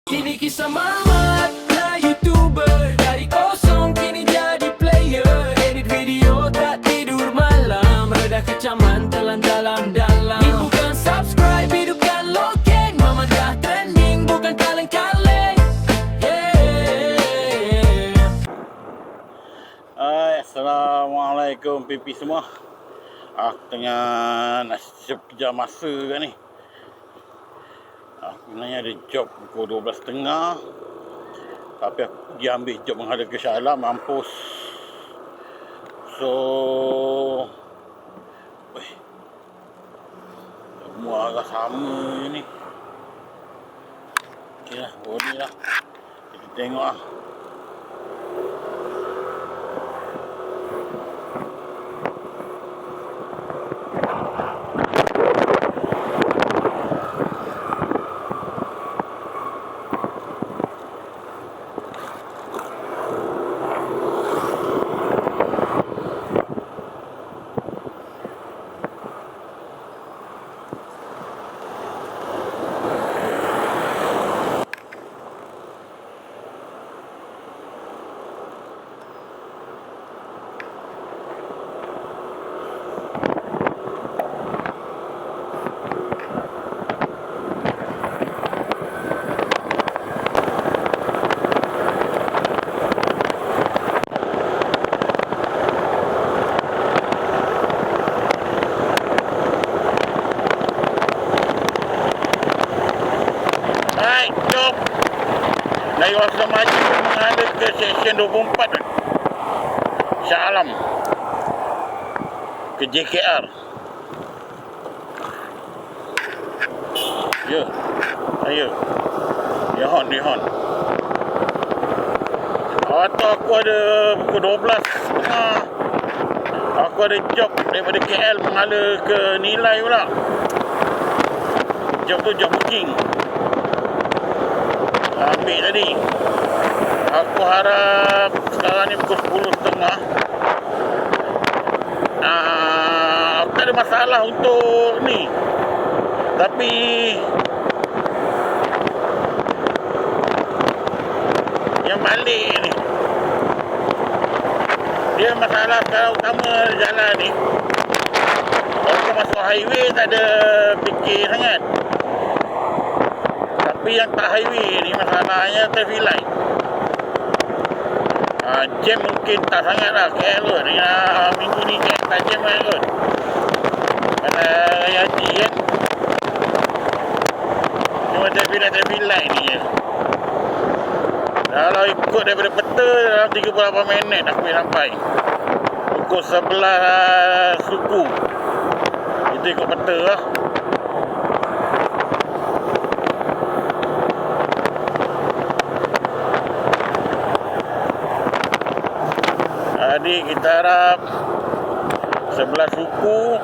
Kini kisah Mamat lah YouTuber. Dari kosong kini jadi player. Edit video tak tidur malam. Reda kecaman telan dalam-dalam. Ini bukan subscribe, hidupkan loken. Mamat dah trending, bukan kaleng-kaleng. Yeah. Assalamualaikum pipi semua. Tengah nak siap kerja masa kan ni. Sebenarnya ada job pukul 12.30. Tapi aku pergi ambil job menghadap ke Shah Alam, mampus. So semua agak sama je ni. Ok lah, boleh lah. Kita tengok lah. Dari Wasa Maju menghadap ke Seksyen 24 Shah Alam ke JKR. Ya, ayo. Dia hon. Atau aku ada pukul 12.30. Aku ada job daripada KL menghala ke Nilai pula. Job tu job booking. Ambil tadi. Aku harap sekarang ni pukul 10.30. Aku tak ada masalah untuk ni. Tapi yang balik ni, dia masalah sekarang utama jalan ni. Kalau masuk highway tak ada fikir sangat. Tapi yang tak highway ni masalahnya traffic light. Jam mungkin tak sangat lah KL kot. Minggu ni KL tak jam kan kot. Pada Raya Haji kan. Cuma traffic light ni je. Kalau ikut daripada peta dalam 38 minit aku boleh sampai. Pukul 11 suku. Itu ikut peta lah. Jadi kita harap 11 suku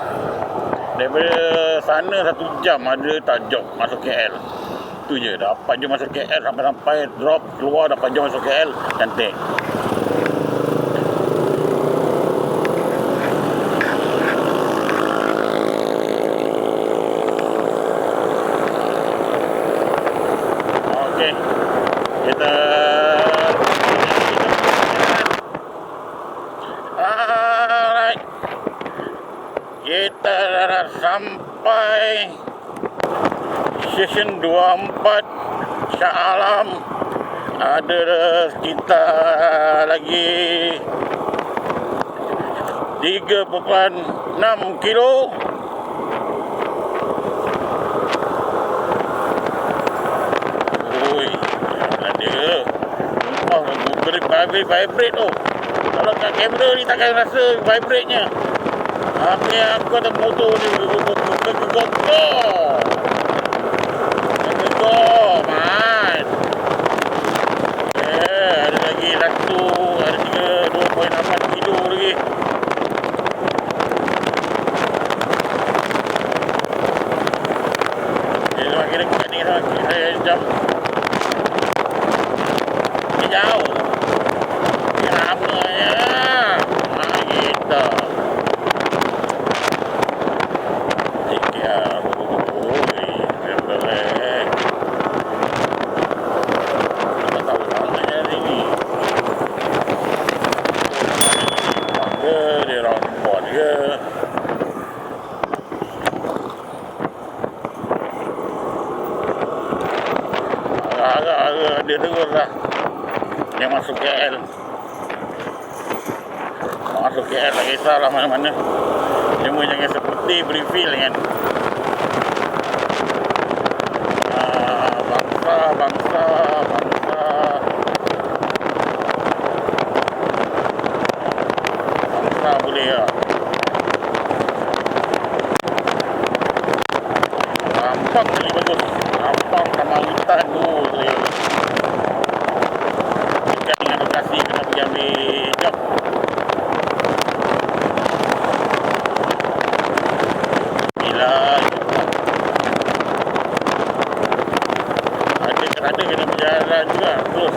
daripada sana 1 jam ada tak job masuk KL. Itu je, dapat je masuk KL sampai drop keluar dapat je masuk KL, cantik. Okey. Kita dah sampai Seksyen 24 Shah Alam. Ada sekitar lagi 3.6 kilo. Oi, ada. Vibrate tu. Kalau kat kamera ni takkan rasa vibrate-nya. Ni aku ada motor ni gegok man. Ada lagi satu, ada 2.8 kilo lagi. Kira kat ni lah, kira jam. Ni jauh. Ni ramanya. Gitu. harap dia terus lah. Yang masuk KL. Masuk KL tak kisahlah mana-mana. Cuma jangan seputih refill kan. Bangsa. Bangsa boleh lah. Nampak kali bagus. Nampak sama hutan tu. Dekat dengan lokasi kena pergi ambil job. Ada kena berjalan juga terus.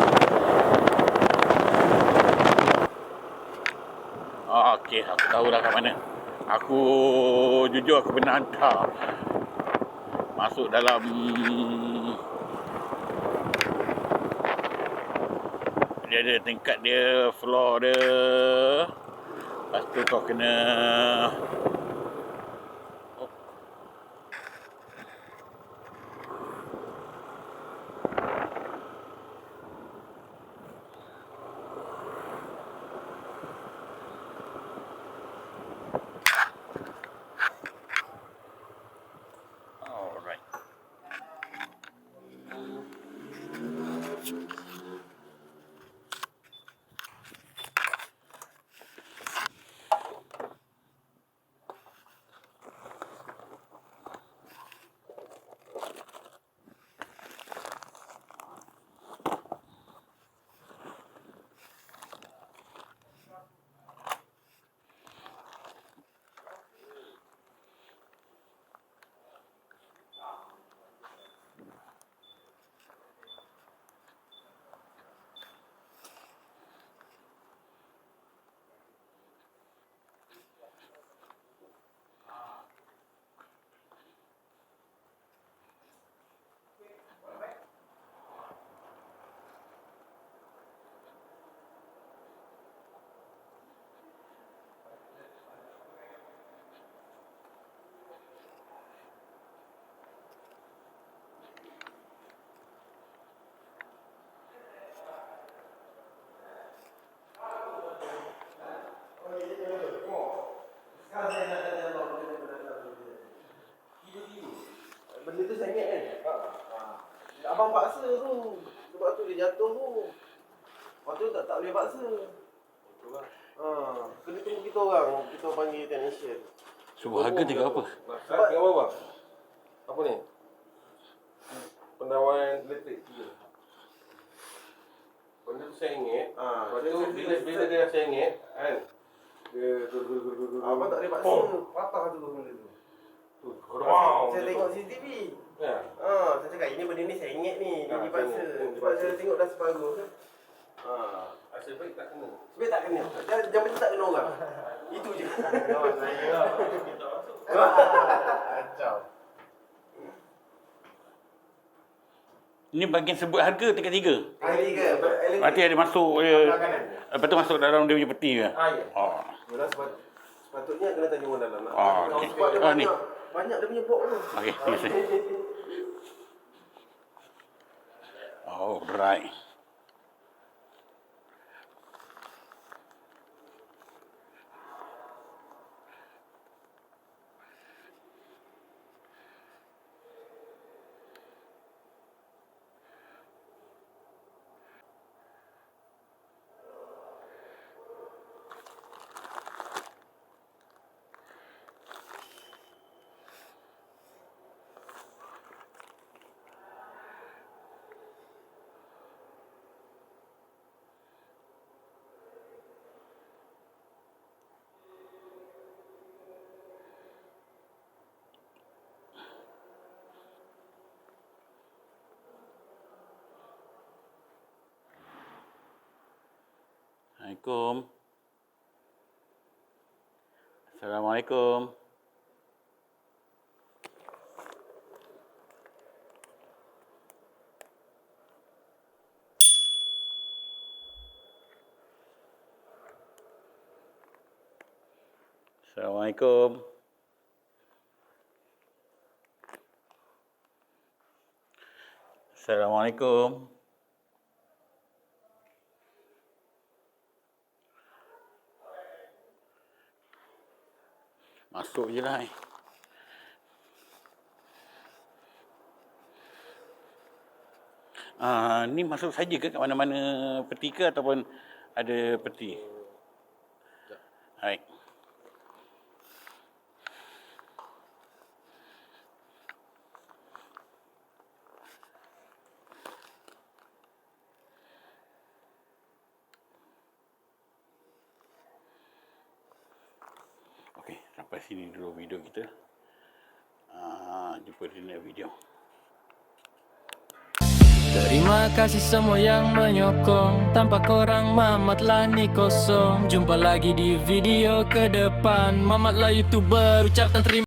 Okey, aku tahu dah kat mana. Aku jujur aku pernah hantar masuk dalam dia ada tingkat dia, floor dia. Lepas tu kau kena benda tu sengit kan? Abang paksa tu. Sebab tu dia jatuh tu. Lepas tu tak boleh paksa. Kena tunggu kita orang. Kita panggil technician. suruh harga tinggal apa? Sebab Tengok apa? Apa ni? Penawan elektrik juga. Benda tu sengit. Lepas tu bila dia sengit kan, dia abang tak boleh paksa. Patah tu benda tu. Wow. Saya tengok CCTV. Ya. Saya cakap ini benda ni sengit ni. Dia Ah, dipaksa. sengit. Sebab saya tengok dah separuh kan. Asyik baik tak kena. Sebenarnya tak kena. Jam macam tak kena orang. Itu je. Kacau. Ini bagian sebut harga tingkat 3. Hari ke? Nanti ada masuk lepas tu masuk dalam dia punya peti ke? Ya. Oh. Sepatutnya kena tanya orang dalam. Okey. Sebab dia Ni. banyak dia punya box tu. Okey, terima kasih. Oh, right. Assalamualaikum. Assalamualaikum. Assalamualaikum. Assalamualaikum. Masuk je lah. Ni masuk saja ke kat mana-mana peti ke ataupun ada peti? Baik. Okey, sampai sini dulu video kita. Jumpa di next video. Terima kasih semua yang menyokong. Tanpa korang Mamatlah ni kosong. Jumpa lagi di video ke depan. Mamatlah YouTuber, ucapkan terima